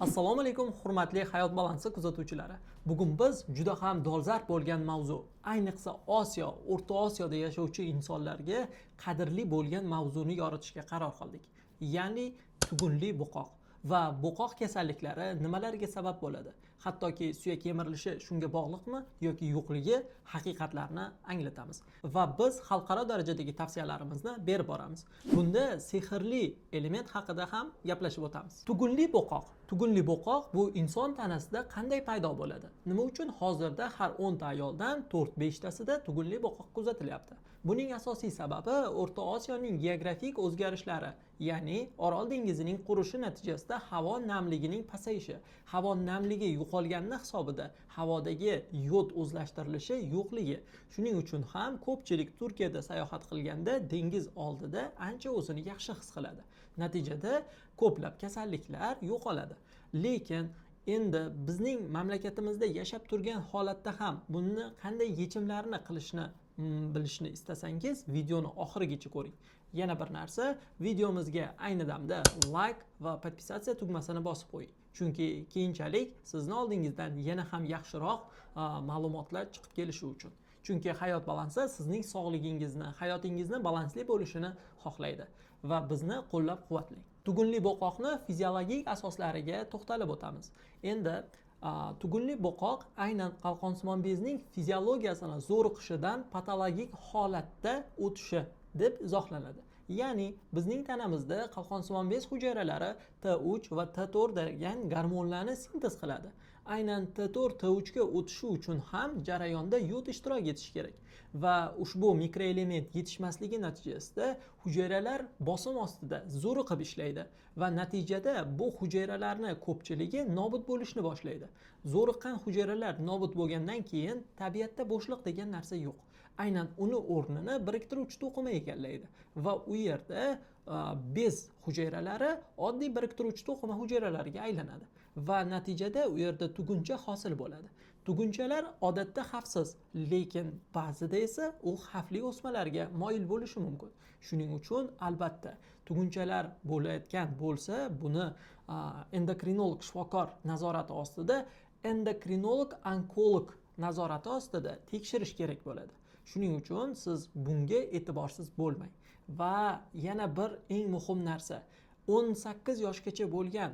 Assalomu alaykum, hurmatli hayot balansi kuzatuvchilari. Bugun biz juda ham dolzarb bo'lgan mavzu, ayniqsa Osiyo, O'rta Osiyoda yashovchi insonlarga qadrli bo'lgan mavzuni yoritishga qaror qildik. Ya'ni tugunli bo'qoq va bo'qoq kasalliklari nimalarga sabab bo'ladi? Hattoki suyak yemirilishi shunga bog'liqmi yoki yo'qligi haqiqatlarni anglatamiz. Va biz xalqaro darajadagi tavsiyalarimizni berib boramiz. Bunda sehrli element haqida ham gaplashib o'tamiz. Tugunli bo'qoq bu inson tanasida qanday paydo bo'ladi? Nima uchun hozirda har 10 ta ayoldan 4-5 tasida tugunli bo'qoq kuzatilyapti? Buning asosiy sababi O'rta Osiyoning geografik o'zgarishlari, ya'ni Orol dengizining qurishi natijasida havo namligining pasayishi. Havo namligi yo'qolganini hisobida havodagi yod o'zlashtirilishi yo'qligi. Shuning uchun ham ko'pchilik Turkiyada sayohat qilganda dengiz oldida ancha o'zini yaxshi his qiladi. Natijada ko'plab kasalliklar yo'qoladi. Lekin endi bizning mamlakatimizda yashab turgan holatda ham buni qanday yechimlarni qilishni bilishni istasangiz videoni oxirigacha ko'ring. Yana bir narsa, videomizga ayni damda like va podpisatsiya tugmasini bosib qo'ying. Chunki keyinchalik sizni oldingizdan yana ham yaxshiroq ma'lumotlar chiqib kelishi uchun. Chunki hayot balansi sizning sog'ligingizni, hayotingizni balansli bo'lishini xohlaydi va bizni qo'llab-quvvatlang. Tugunli bo'qoqni fiziologik asoslariga to'xtalib o'tamiz. Endi tugunli bo'qoq aynan qalqonsimon bezning fiziologiyasini zo'riqishidan patologik holatda o'tishi deb izohlanadi. Ya'ni bizning tanamizda qalqonsimon bez hujayralari T3 va T4 degan gormonlarni sintez qiladi. Aynan T4, T3 ga o'tishi uchun ham jarayonda yod ishtirok etishi kerak. Va ushbu mikroelement yetishmasligi natijasida hujayralar bosim ostida zo'riqib ishlaydi va natijada bu hujayralarni ko'pchiligi nobud bo'lishni boshlaydi. Zo'riqqan hujayralar nobud bo'lgandan keyin tabiatda bo'shliq degan narsa yo'q. Aynan uni o'rnini biriktiruvchi to'qima egallaydi va u yerda bez hujayralari oddiy biriktiruvchi to'qima hujayralariga aylanadi va natijada u yerda tuguncha hosil bo'ladi. Tugunchalar odatda xavfsiz, lekin ba'zida esa u xavfli o'smalarga moyil bo'lishi mumkin. Shuning uchun albatta tugunchalar bo'layotgan bo'lsa, buni endokrinolog shifokor nazorati ostida, endokrinolog onkolog nazorati ostida tekshirish kerak bo'ladi. Shuning uchun siz bunga e'tiborsiz bo'lmang. Va yana bir eng muhim narsa, 18 yoshgacha bo'lgan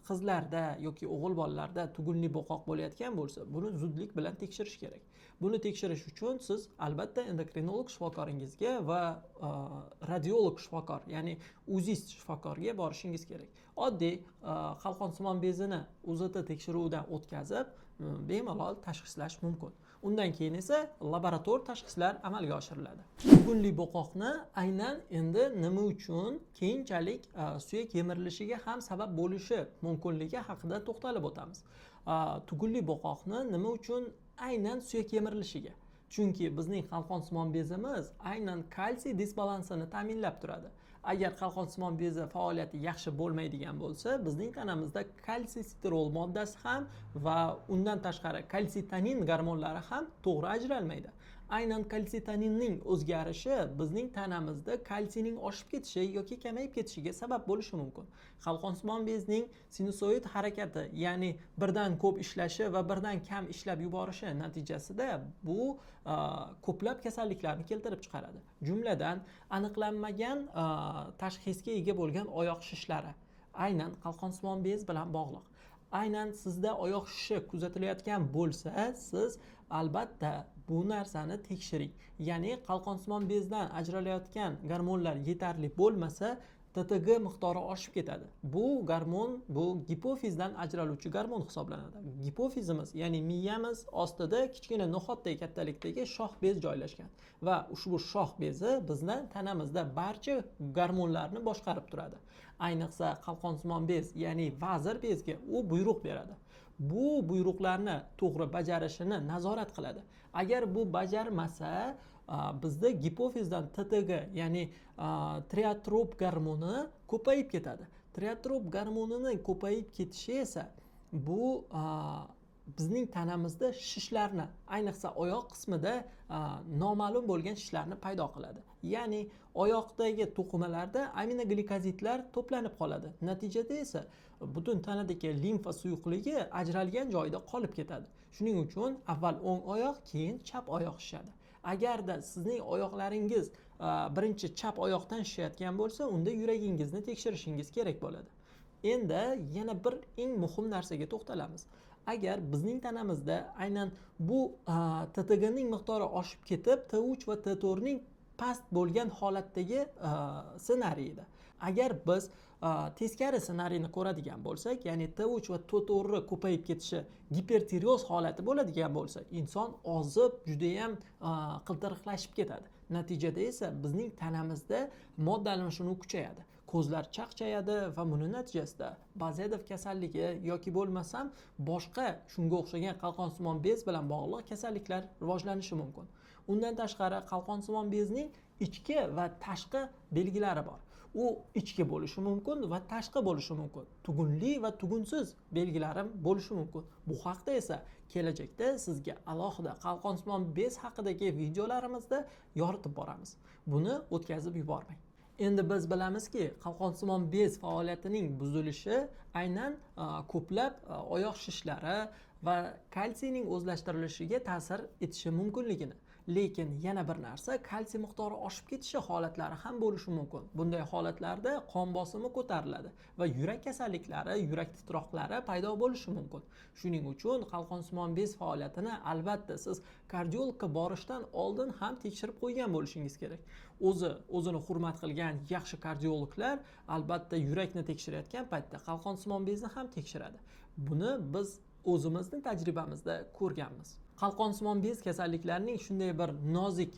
qizlarda yoki o'g'il bolalarda tugunli bo'qoq bo'layotgan bo'lsa, buni zudlik bilan tekshirish kerak. Buni tekshirish uchun siz albatta endokrinolog shifokoringizga va radiolog shifokor, ya'ni uzist shifokorga borishingiz kerak. Oddiy qalqonsimon bezini UZT tekshiruvidan o'tkazib, bemalol tashxislash mumkin. Undan keyin esa laborator tashxislar amalga oshiriladi. Tugunli bo'qoqni aynan endi nima uchun keyinchalik suyak yemirilishiga ham sabab bo'lishi mumkinligi haqida to'xtalib o'tamiz. Tugunli bo'qoqni nima uchun aynan suyak yemirilishiga? Chunki bizning qalqonsimon bezimiz aynan kalsiy disbalansini ta'minlab turadi. Agar qalqonsimon bezi faoliyati yaxshi bo'lmaydigan bo'lsa, bizning tanamizda kalsiy-sterol moddasi ham va undan tashqari kalsitonin gormonlari ham to'g'ri ajralmaydi. Aynan kalsitoninning o'zgarishi bizning tanamizda kalsiyning oshib ketishi yoki kamayib ketishiga sabab bo'lishi mumkin. Qalqonsimon bezning sinusoid harakati, ya'ni birdan ko'p ishlashi va birdan kam ishlab yuborishi natijasida bu ko'plab kasalliklarni keltirib chiqaradi. Jumladan, aniqlanmagan tashxisga ega bo'lgan oyoq shishlari aynan qalqonsimon bez bilan bog'liq. Aynan sizda oyoq shishi kuzatilayotgan bo'lsa, siz albatta bu narsani tekshiring. Ya'ni qalqonsimon bezdan ajralayotgan gormonlar yetarli bo'lmasa, TTG miqdori oshib ketadi. Bu gormon, bu gipofizdan ajraluvchi gormon hisoblanadi. Gipofizimiz, ya'ni miyamiz ostida kichkina no'xatdek kattalikdagi shoh bez joylashgan va ushbu shoh bezi bizning tanamizda barcha gormonlarni boshqarib turadi. Ayniqsa qalqonsimon bez, ya'ni vazir bezga u buyruq beradi. Bu buyruqlarni to'g'ri bajarishini nazorat qiladi. Agar bu bajarmasa, bizda gipofizdan TTG, ya'ni tireotrop gormoni ko'payib ketadi. Tireotrop gormonini ko'payib ketishi esa bu bizning tanamizda shishlarni, ayniqsa oyoq qismida noma'lum bo'lgan shishlarni paydo qiladi. Ya'ni oyoqdagi to'qimalarda aminoglikozidlar to'planib qoladi. Natijada esa butun tanadagi limfa suyuqligi ajralgan joyida qolib ketadi. Shuning uchun avval o'ng oyoq, keyin chap oyoq shishadi. Agarda sizning oyoqlaringiz birinchi chap oyoqdan shishayotgan bo'lsa, unda yuragingizni tekshirishingiz kerak bo'ladi. Endi yana bir eng muhim narsaga to'xtalamiz. Agar bizning tanamizda aynan bu TTG ning miqdori oshib ketib, T3 va T4 ning past bo'lgan holatdagi ssenariyda. Agar biz teskari ssenariyni ko'radigan bo'lsak, ya'ni T3 va T4 ko'payib ketishi gipertireoz holati bo'ladigan bo'lsa, inson ozib, juda ham qiltiriqlashib ketadi. Natijada esa bizning tanamizda modda almashinuvi kuchayadi. Ko'zlar chaqchayadi va buning natijasida Bazedov kasalligi yoki bo'lmasam boshqa shunga o'xshagan qalqonsimon bez bilan bog'liq kasalliklar rivojlanishi mumkin. Undan tashqari qalqonsimon bezning ichki va tashqi belgilari bor. U ichki bo'lishi mumkin va tashqi bo'lishi mumkin. Tugunli va tugunsiz belgilari bo'lishi mumkin. Bu haqda esa kelajakda sizga alohida qalqonsimon bez haqidagi videolarimizda yoritib boramiz. Buni o'tkazib yubormang. Endi biz bilamizki, qalqonsimon bez faoliyatining buzilishi aynan ko'plab oyoq shishlari va kalsiyning o'zlashtirilishiga ta'sir etishi mumkinligini. Lekin yana bir narsa, kalsiy miqdori oshib ketishi holatlari ham bo'lishi mumkin. Bunday holatlarda qon bosimi ko'tariladi va yurak kasalliklari, yurak titroqlari paydo bo'lishi mumkin. Shuning uchun qalqonsimon bez faoliyatini albatta siz kardiologga borishdan oldin ham tekshirib qo'ygan bo'lishingiz kerak. O'zini hurmat qilgan yaxshi kardiologlar albatta yurakni tekshirayotgan paytda qalqonsimon bezni ham tekshiradi. Buni biz o'zimizning tajribamizda ko'rganmiz. Qalqonsimon bez kasalliklarining shunday bir nozik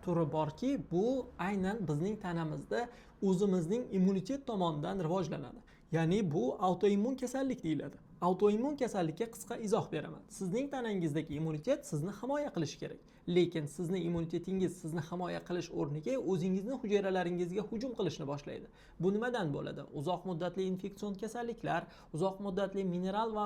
turi borki, bu aynan bizning tanamizda o'zimizning immunitet tomonidan rivojlanadi. Ya'ni bu autoimmun kasallik deyiladi. Autoimmun kasallikka qisqa izoh beraman. Sizning tanangizdagi immunitet sizni himoya qilishi kerak. Lekin sizning immunitetingiz sizni himoya qilish o'rniga o'zingizning hujayralaringizga hujum qilishni boshlaydi. Bu nimadan bo'ladi? Uzoq muddatli infeksion kasalliklar, uzoq muddatli mineral va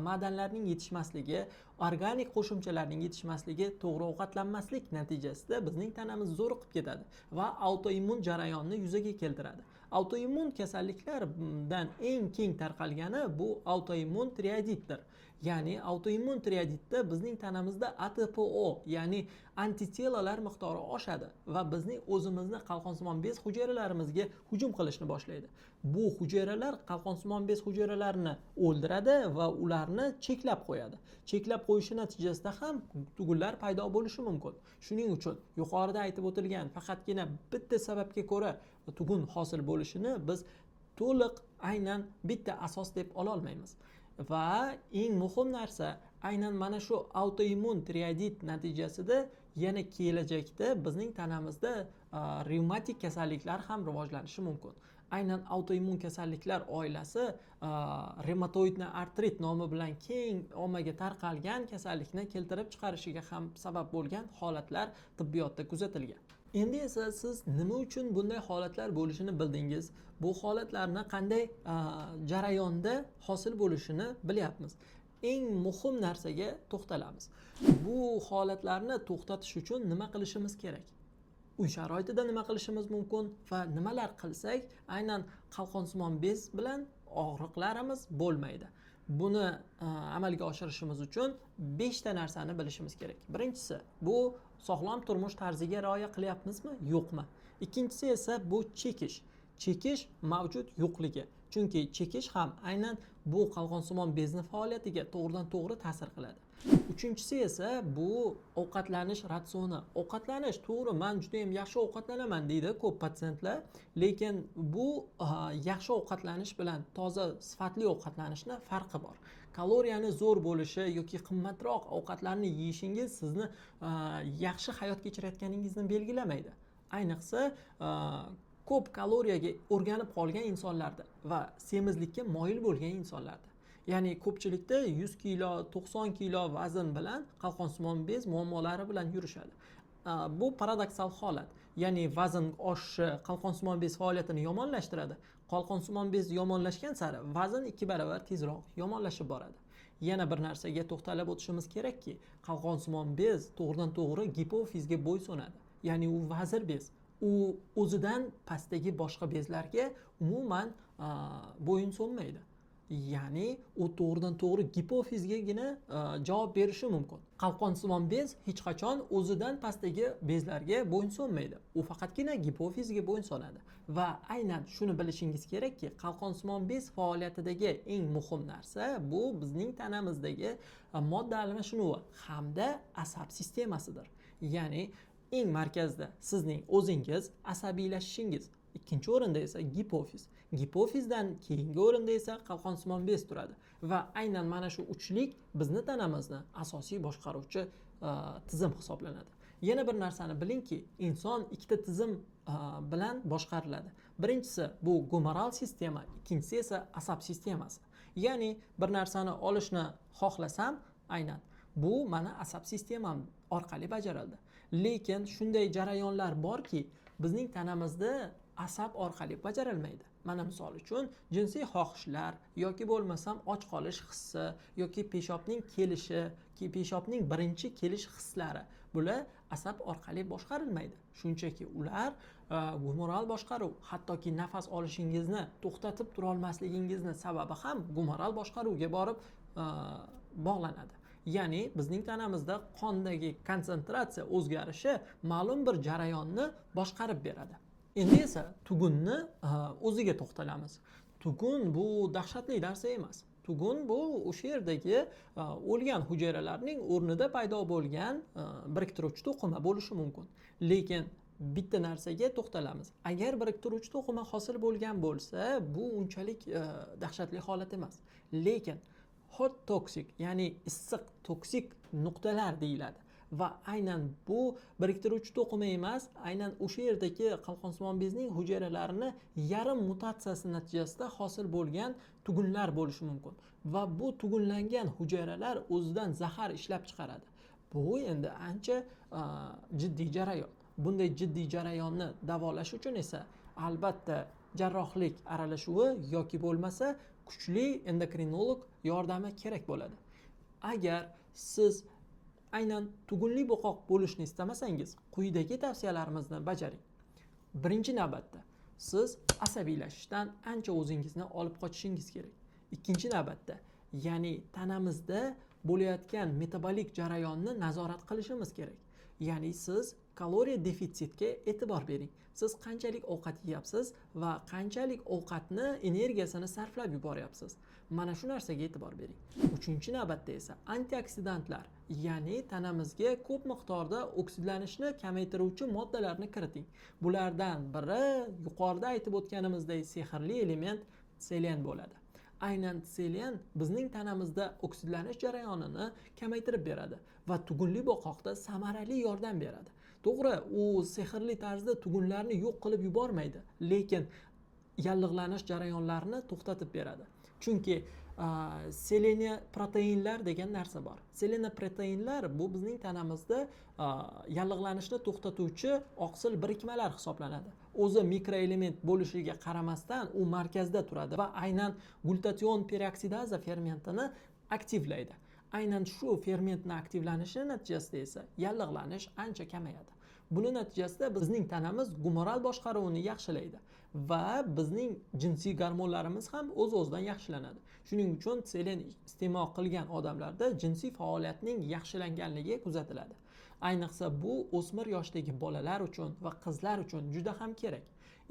ma'danlarning yetishmasligi, organik qo'shimchalarning yetishmasligi, to'g'ri ovqatlanmaslik natijasida bizning tanamiz zo'riqib ketadi va autoimmun jarayonni yuzaga keltiradi. Autoimmun kasalliklardan eng keng tarqalgani bu autoimmun tireoiditdir. Ya'ni autoimmun tireoiditda bizning tanamizda ATPO, ya'ni antitelalar miqdori oshadi va bizning o'zimizni qalqonsimon bez hujayralarimizga hujum qilishni boshlaydi. Bu hujayralar qalqonsimon bez hujayralarini o'ldiradi va ularni cheklab qo'yadi. Cheklab qo'yishi natijasida ham tugunlar paydo bo'lishi mumkin. Shuning uchun yuqorida aytib o'tilgan faqatgina bitta sababga ko'ra tugun hosil bo'lishini biz to'liq aynan bitta asos deb ola olmaymiz. Va eng muhim narsa, aynan mana shu autoimmun tireoidit natijasida yana kelajakda bizning tanamizda revmatik kasalliklar ham rivojlanishi mumkin. Aynan autoimmun kasalliklar oilasi revmatoidni artrit nomi bilan keng ommaga tarqalgan kasallikni keltirib chiqarishiga ham sabab bo'lgan holatlar tibbiyotda kuzatilgan. Endi esa siz nima uchun bunday holatlar bo'lishini bildingiz. Bu holatlarni qanday jarayonda hosil bo'lishini bilyapmiz. Eng muhim narsaga to'xtalamiz. Bu holatlarni to'xtatish uchun nima qilishimiz kerak? Uy sharoitida nima qilishimiz mumkin va nimalar qilsak aynan qalqonsimon bez bilan og'riqlarimiz bo'lmaydi. Buni amalga oshirishimiz uchun 5 ta narsani bilishimiz kerak. Birinchisi, bu sog'lom turmush tarziga rioya qilyapmizmi, yo'qmi? Ikkinchisi esa bu chekish. Chekish mavjud yo'qligi. Chunki chekish ham aynan bu qalqonsimon bezni faoliyatiga to'g'ridan to'g'ri ta'sir qiladi. Uchinchisi esa bu ovqatlanish ratsioni. Ovqatlanish, to'g'ri, men juda ham yaxshi ovqatlanaman deydi ko'p patsientlar, lekin bu yaxshi ovqatlanish bilan toza, sifatli ovqatlanishni farqi bor. Kaloriyani zo'r bo'lishi yoki qimmatroq ovqatlarni yeyishingiz sizni yaxshi hayot kechirayotganingizni belgilamaydi. Ayniqsa ko'p kaloriyaga o'rganib qolgan insonlarda va semizlikka moyil bo'lgan insonlarda. Ya'ni ko'pchilikda 100 kilo, 90 kilo vazn bilan qalqonsimon bez muammolari bilan yurishadi. Bu paradoksal holat. Ya'ni vazn oshishi qalqonsimon bez faoliyatini yomonlashtiradi. Qalqonsimon bez yomonlashgan sari vazn 2 barobar tezroq yomonlashib boradi. Yana bir narsaga to'xtalib o'tishimiz kerakki, qalqonsimon bez to'g'ridan to'g'ri gipofizga bo'ysunadi. Ya'ni u vazir bez. U o'zidan pastdagi boshqa bezlarga umuman bo'yin so'nmaydi. ya'ni u to'g'ridan to'g'ri gipofizgagina javob berishi mumkin. Qalqonsimon bez hech qachon o'zidan pastdagi bezlarga bo'ysunmaydi, u faqatgina gipofizga bo'ysunadi. Va aynan shuni bilishingiz kerakki, qalqonsimon bez faoliyatidagi eng muhim narsa bu bizning tanamizdagi modda almashinuvi hamda asab sistemasidir. Ya'ni eng markazda sizning o'zingiz asabiylashishingiz, ikkinchi o'rinda esa gipofiz. Gipofizdan keyingi o'rinda esa qalqonsimon bez turadi va aynan mana shu uchlik bizni tanamizni asosiy boshqaruvchi tizim hisoblanadi. Yana bir narsani bilingki, inson ikkita tizim bilan boshqariladi. Birinchisi bu gumoral sistema, ikkinchisi esa asab sistemasi. Ya'ni bir narsani olishni xohlasam, aynan bu mana asab sistemam orqali bajarildi. Lekin shunday jarayonlar borki, bizning tanamizda asab orqali bajarilmaydi. Mana misol uchun jinsiy xohishlar yoki bo'lmasam och qolish hissi yoki peshobning kelishi, peshobning birinchi kelish hislari, bular asab orqali boshqarilmaydi. Shunchaki ular gumoral boshqaruv, hattoki nafas olishingizni to'xtatib tura olmasligingizni sababi ham gumoral boshqaruvga borib bog'lanadi. Ya'ni bizning tanamizda qondagi konsentratsiya o'zgarishi ma'lum bir jarayonni boshqarib beradi. Endi esa tugunni o'ziga to'xtalamiz. Tugun bu dahshatli narsa emas. Tugun bu o'sha yerdagi o'lgan hujayralarning o'rnida paydo bo'lgan biriktiruvchi to'qima bo'lishi mumkin. Lekin bitta narsaga to'xtalamiz. Agar biriktiruvchi to'qima hosil bo'lgan bo'lsa, bu unchalik dahshatli holat emas. Lekin hot toksik, ya'ni issiq toksik nuqtalar deyiladi. Va aynan bu biriktiruvchi to'qima emas, aynan o'sha yerdagi qalqonsimon bezning hujayralarini yarim mutatsiyasi natijasida hosil bo'lgan tugunlar bo'lishi mumkin. Va bu tugunlangan hujayralar o'zidan zahar ishlab chiqaradi. Bu endi ancha jiddiy jarayon. Bunday jiddiy jarayonni davolash uchun esa albatta jarrohlik aralashuvi yoki bo'lmasa kuchli endokrinolog yordami kerak bo'ladi. Agar siz aynan tugunli bo'qoq bo'lishni istamasangiz, quyidagi tavsiyalarimizni bajaring. Birinchi navbatda siz asabiylashishdan ancha o'zingizni olib qochishingiz kerak. Ikkinchi navbatda, ya'ni tanamizda bo'layotgan metabolik jarayonni nazorat qilishimiz kerak. Ya'ni siz kaloriya defitsitga e'tibor bering. Siz qanchalik ovqat yeyapsiz va qanchalik ovqatni energiyasini sarflab yuboryapsiz. Mana shu narsaga e'tibor bering. Uchinchi navbatda esa antioksidantlar, ya'ni tanamizga ko'p miqdorda oksidlanishni kamaytiruvchi moddalarni kiriting. Bulardan biri yuqorida aytib o'tganimizdek sehrli element selen bo'ladi. Aynan selen bizning tanamizda oksidlanish jarayonini kamaytirib beradi va tugunli bo'qoqda samarali yordam beradi. To'g'ri, u sehrli tarzda tugunlarni yo'q qilib yubormaydi, lekin yallig'lanish jarayonlarini to'xtatib beradi. Chunki selenoproteinlar degan narsa bor. Selenoproteinlar bu bizning tanamizda yallig'lanishni to'xtatuvchi oqsil birikmalar hisoblanadi. O'zi mikroelement bo'lishiga qaramasdan u markazda turadi va aynan glutation peroksidaza fermentini aktivlaydi. Aynan shu fermentning aktivlanishi natijasida esa yallig'lanish ancha kamayadi. Buning natijasida bizning tanamiz gumoral boshqaruvini yaxshilaydi va bizning jinsiy gormonlarimiz ham o'z-o'zidan yaxshilanadi. Shuning uchun selen iste'mol qilgan odamlarda jinsiy faoliyatning yaxshilanganligi kuzatiladi. Ayniqsa bu o'smir yoshdagi bolalar uchun va qizlar uchun juda ham kerak.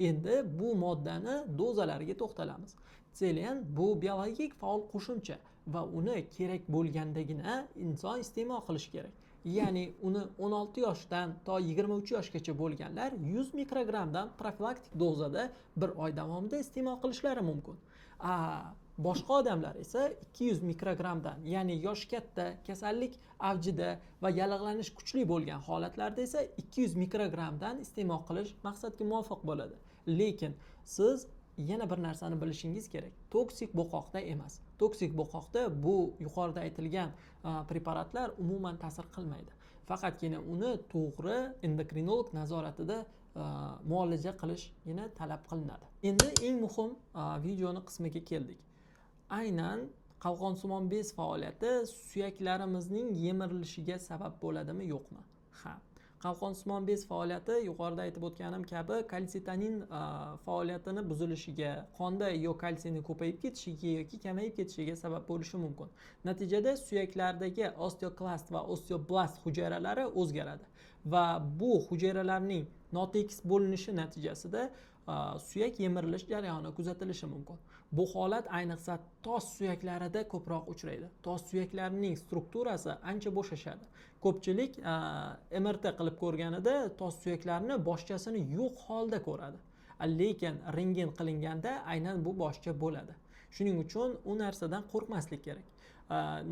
Endi bu moddani dozalariga to'xtalamiz. Selen bu biologik faol qo'shimcha va uni kerak bo'lgandagina inson iste'mol qilishi kerak. Ya'ni uni 16 yoshdan to 23 yoshgacha bo'lganlar 100 mikrogramdan profilaktik dozada bir oy davomida iste'mol qilishlari mumkin. Boshqa odamlar esa 200 mikrogramdan, ya'ni yosh katta, kasallik avjida va yallig'lanish kuchli bo'lgan holatlarda esa 200 mikrogramdan iste'mol qilish maqsadga muvofiq bo'ladi. Lekin siz yana bir narsani bilishingiz kerak. Toksik bo'qoqda emas. Toksik bo'qoqda bu yuqorida aytilgan preparatlar umuman ta'sir qilmaydi. Faqatgina uni to'g'ri endokrinolog nazoratida muolaja qilishgina talab qilinadi. Endi eng muhim videoni qismiga keldik. Aynan qalqonsimon bez faoliyati suyaklarimizning yemirilishiga sabab bo'ladimi, yo'qmi? Ha. Qalqonsimon bez faoliyati yuqorida aytib o'tganim kabi kalsitonin faoliyatini buzilishiga, qonda yo kalsiyning ko'payib ketishiga yoki kamayib ketishiga sabab bo'lishi mumkin. Natijada suyaklardagi osteoklast va osteoblast hujayralari o'zgaradi va bu hujayralarning notekis bo'linishi natijasida suyak yemirilish jarayoni kuzatilishi mumkin. Bu holat ayniqsa tos suyaklarida ko'proq uchraydi. Tos suyaklarining strukturasi ancha bo'shashadi. Ko'pchilik MRT qilib ko'rganida tos suyaklarni boshchasini yo'q holda ko'radi. Lekin rentgen qilinganda aynan bu boshcha bo'ladi. Shuning uchun u narsadan qo'rqmaslik kerak.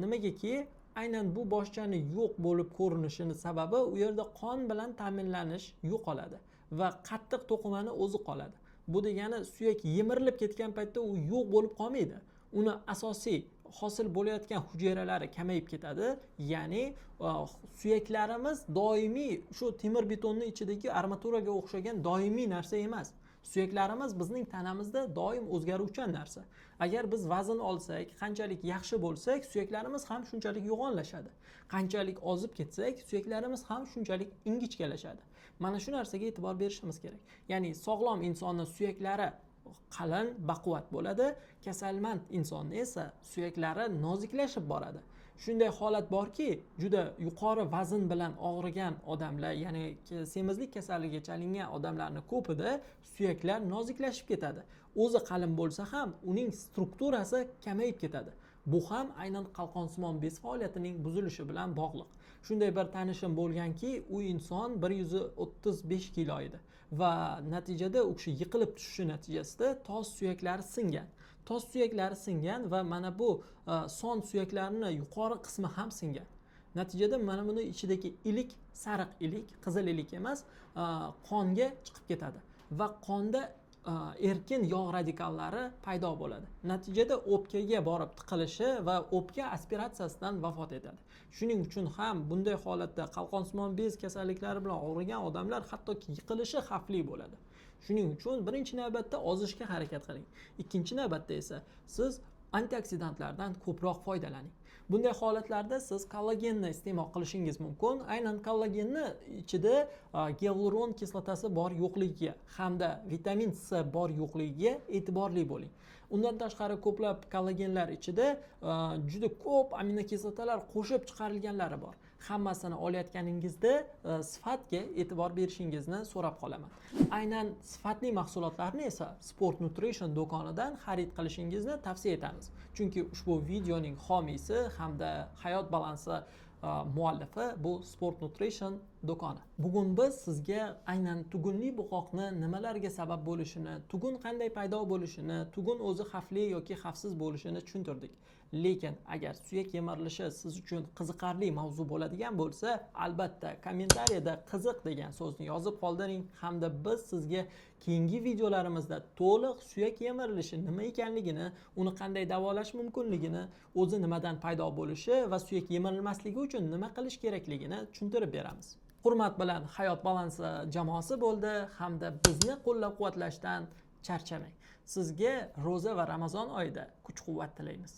Nimagaki aynan bu boshchani yo'q bo'lib ko'rinishini sababi u yerda qon bilan ta'minlanish yo'qoladi va qattiq to'qimani o'zi qoladi. Bu degani suyak yemirilib ketgan paytda u yo'q bo'lib qolmaydi. Uni asosiy hosil bo'layotgan hujayralari kamayib ketadi. Ya'ni suyaklarimiz doimiy shu temir betonning ichidagi armaturaga o'xshagan doimiy narsa emas. Suyaklarimiz bizning tanamizda doim o'zgaruvchan narsa. Agar biz vazn olsak, qanchalik yaxshi bo'lsak, suyaklarimiz ham shunchalik yo'g'onlashadi. Qanchalik ozib ketsak, suyaklarimiz ham shunchalik ingichkalashadi. Mana shu narsaga e'tibor berishimiz kerak. Ya'ni sog'lom insonning suyaklari qalin, baquvvat bo'ladi, kasalmand insonning esa suyaklari noziklashib boradi. Shunday holat borki, juda yuqori vazn bilan og'rigan odamlar, ya'ni semizlik kasalligiga chalingan odamlarning ko'pida suyaklar noziklashib ketadi. O'zi qalin bo'lsa ham uning strukturasi kamayib ketadi. Bu ham aynan qalqonsimon bez faoliyatining buzilishi bilan bog'liq. Shunday bir tanishim bo'lganki, u inson 135 kilo edi va natijada u kishi yiqilib tushishi natijasida tos suyaklari singan. Tos suyaklari singan va mana bu son suyaklarini yuqori qismi ham singan. Natijada mana buni ichidagi ilik, sariq ilik, qizil ilik emas, qonga chiqib ketadi va qonda erkin yog' radikallari paydo bo'ladi. Natijada o'pkaga borib tiqilishi va o'pka aspiratsiyasidan vafot etadi. Shuning uchun ham bunday holatda qalqonsimon bez kasalliklari bilan og'rigan odamlar hattoki yiqilishi xavfli bo'ladi. Shuning uchun birinchi navbatda ozishga harakat qiling. Ikkinchi navbatda esa siz antioksidantlardan ko'proq foydalaning. Bunday holatlarda siz kollagenni iste'mol qilishingiz mumkin. Aynan kollagenni ichida gialuron kislotasi bor yo'qligiga hamda vitamin C bor yo'qligiga e'tiborli bo'ling. Undan tashqari ko'plab kollagenlar ichida juda ko'p aminokislotalar qo'shib chiqarilganlari bor. Hammasini olayotganingizda sifatga e'tibor berishingizni so'rab qolaman. Aynan sifatli mahsulotlarni esa Sport Nutrition do'konidan xarid qilishingizni tavsiya etamiz. Chunki ushbu videoning homiysi hamda hayot balansi muallifi bu Sport Nutrition do'koni. Bugun biz sizga aynan tugunli bo'qoqni nimalarga sabab bo'lishini, tugun qanday paydo bo'lishini, tugun o'zi xavfli yoki xavfsiz bo'lishini tushuntirdik. Lekin agar suyak yemirilishi siz uchun qiziqarli mavzu bo'ladigan bo'lsa, albatta kommentariyada qiziq degan so'zni yozib qoldiring hamda biz sizga keyingi videolarimizda to'liq suyak yemirilishi nima ekanligini, uni qanday davolash mumkinligini, o'zi nimadan paydo bo'lishi va suyak yemirilmasligi uchun nima qilish kerakligini tushuntirib beramiz. Hurmat bilan Hayot balansi jamoasi bo'ldi hamda bizni qo'llab-quvvatlashdan charchamang. Sizga ro'za va Ramazon oyida kuch-quvvat tilaymiz.